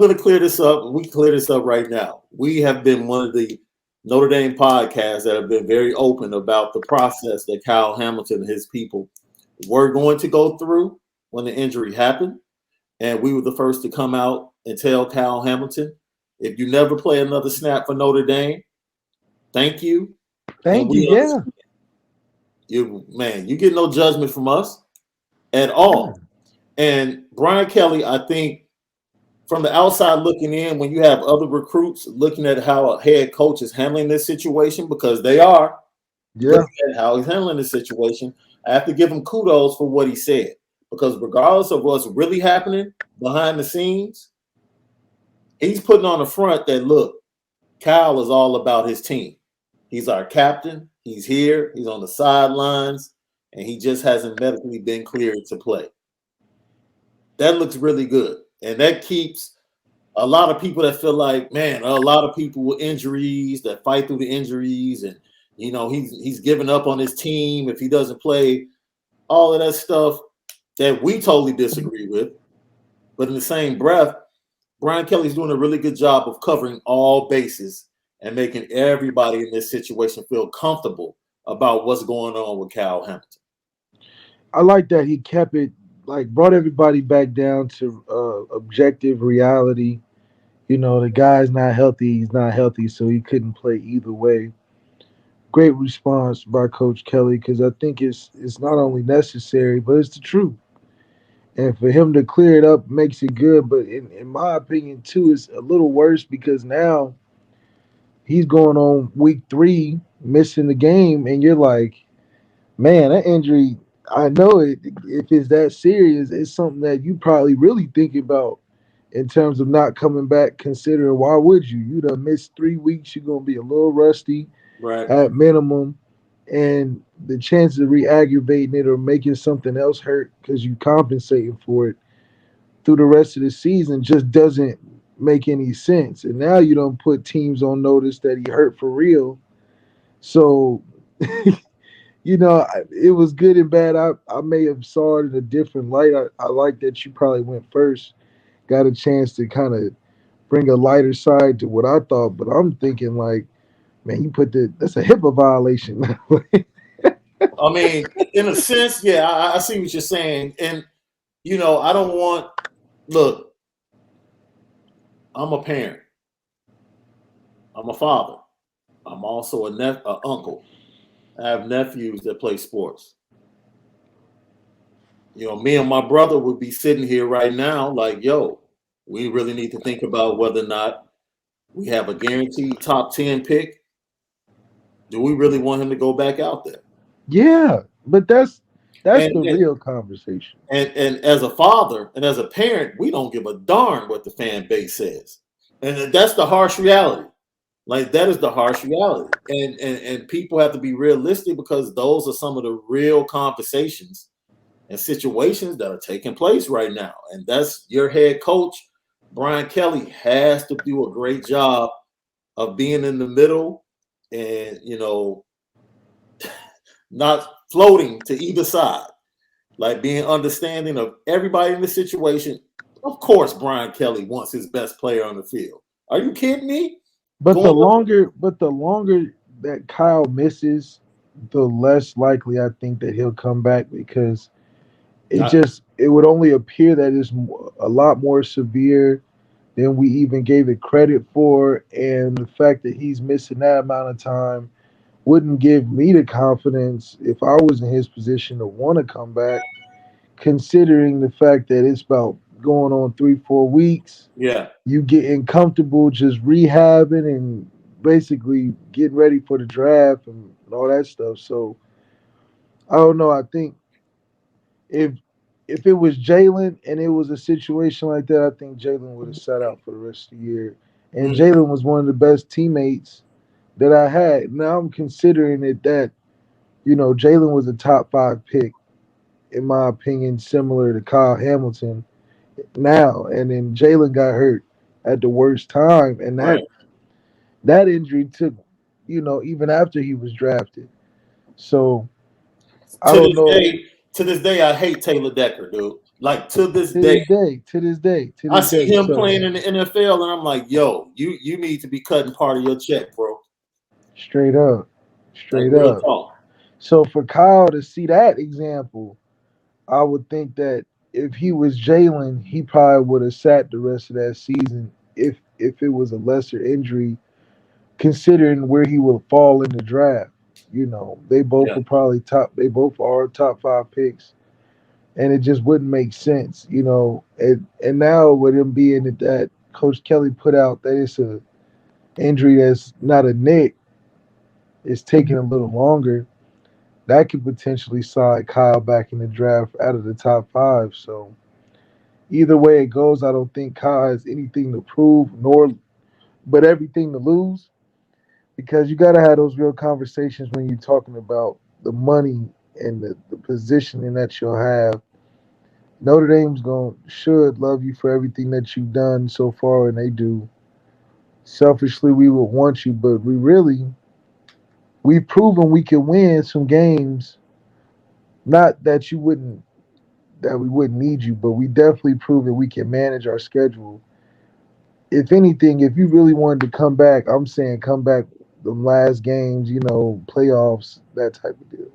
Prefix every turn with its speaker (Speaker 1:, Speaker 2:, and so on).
Speaker 1: going to clear this up. We clear this up right now. We have been one of the Notre Dame podcasts that have been very open about the process that Kyle Hamilton and his people were going to go through when the injury happened. And we were the first to come out and tell Kyle Hamilton, if you never play another snap for Notre Dame, thank you. And
Speaker 2: Thank you.
Speaker 1: we
Speaker 2: Yeah.
Speaker 1: understand. You get no judgment from us at all. And Brian Kelly, I think from the outside looking in, when you have other recruits looking at how a head coach is handling this situation, because they are
Speaker 2: Yeah.
Speaker 1: looking at how he's handling this situation, I have to give him kudos for what he said. Because regardless of what's really happening behind the scenes, he's putting on the front that, look, Kyle is all about his team. He's our captain. He's here. He's on the sidelines, and he just hasn't medically been cleared to play. That looks really good. And that keeps a lot of people that feel like, man, a lot of people with injuries that fight through the injuries, and he's giving up on his team if he doesn't play. All of that stuff that we totally disagree with. But in the same breath, Brian Kelly's doing a really good job of covering all bases and making everybody in this situation feel comfortable about what's going on with Kyle Hamilton.
Speaker 2: I like that he kept it like brought everybody back down to objective reality. The guy's not healthy. He's not healthy, so he couldn't play either way. Great response by Coach Kelly because I think it's not only necessary, but it's the truth. And for him to clear it up makes it good. But in my opinion, too, it's a little worse because now he's going on week 3, missing the game, and you're like, man, that injury. I know it. If it's that serious, it's something that you probably really think about in terms of not coming back. Considering why would you? You done missed 3 weeks. You're gonna be a little rusty
Speaker 1: Right.
Speaker 2: at minimum, and the chances of re-aggravating it or making something else hurt because you compensating for it through the rest of the season just doesn't make any sense. And now you don't put teams on notice that he hurt for real. So it was good and bad. I may have saw it in a different light. I like that you probably went first, got a chance to kind of bring a lighter side to what I thought. But I'm thinking like, man, that's a HIPAA violation.
Speaker 1: I mean, in a sense, yeah, I see what you're saying. And, I don't want, look, I'm a parent. I'm a father. I'm also a uncle. I have nephews that play sports. Me and my brother would be sitting here right now like, yo, we really need to think about whether or not we have a guaranteed top 10 pick. Do we really want him to go back out there?
Speaker 2: Yeah, but that's
Speaker 1: And
Speaker 2: the
Speaker 1: and,
Speaker 2: real conversation.
Speaker 1: and as a father and as a parent, we don't give a darn what the fan base says. And that's the harsh reality. Like that is the harsh reality. And people have to be realistic because those are some of the real conversations and situations that are taking place right now. And that's your head coach, Brian Kelly, has to do a great job of being in the middle and, not floating to either side, like being understanding of everybody in the situation. Of course, Brian Kelly wants his best player on the field. Are you kidding me?
Speaker 2: But the
Speaker 1: Going up,
Speaker 2: longer that Kyle misses, the less likely I think that he'll come back because
Speaker 1: I,
Speaker 2: it would only appear that it's a lot more severe than we even gave it credit for, and the fact that he's missing that amount of time wouldn't give me the confidence if I was in his position to want to come back, considering the fact that it's about going on 3 4 weeks.
Speaker 1: yeah.
Speaker 2: You getting comfortable just rehabbing and basically getting ready for the draft and all that stuff. So I don't know. I think if if it was Jalen and it was a situation like that, I think Jalen would have sat out for the rest of the year. And
Speaker 1: Mm.
Speaker 2: Jalen was one of the best teammates that I had. Now I'm considering it that Jalen was a top 5 pick in my opinion, similar to Kyle Hamilton now. And then Jalen got hurt at the worst time, and that
Speaker 1: Right.
Speaker 2: that injury took, even after he was drafted. So I
Speaker 1: To
Speaker 2: don't
Speaker 1: this
Speaker 2: know.
Speaker 1: day, to this day, I hate Taylor Decker, dude. Like to this
Speaker 2: To
Speaker 1: day,
Speaker 2: this day, to this day, to
Speaker 1: I
Speaker 2: this
Speaker 1: see
Speaker 2: day.
Speaker 1: him
Speaker 2: So
Speaker 1: playing in the NFL, and I'm like, yo, you need to be cutting part of your check, bro.
Speaker 2: straight up,
Speaker 1: Like
Speaker 2: straight
Speaker 1: real
Speaker 2: up.
Speaker 1: talk.
Speaker 2: So for Kyle to see that example, I would think that if he was Jalen, he probably would have sat the rest of that season if it was a lesser injury, considering where he would fall in the draft. You know, they both
Speaker 1: Yeah,
Speaker 2: were probably top. They both are top five picks, and it just wouldn't make sense. You know, and now with him being that Coach Kelly put out that it's a injury that's not a nick, it's taking a little longer. That could potentially slide Kyle back in the draft out of the top five. So either way it goes, I don't think Kyle has anything to prove, nor but everything to lose, because you got to have those real conversations when you're talking about the money and the positioning that you'll have. Notre Dame's going should love you for everything that you've done so far, and they do. Selfishly, we would want you, but we've proven we can win some games. Not that you wouldn't that we wouldn't need you, but we definitely proven we can manage our schedule. If anything, if you really wanted to come back, I'm saying come back the last games, you know, playoffs, that type of deal.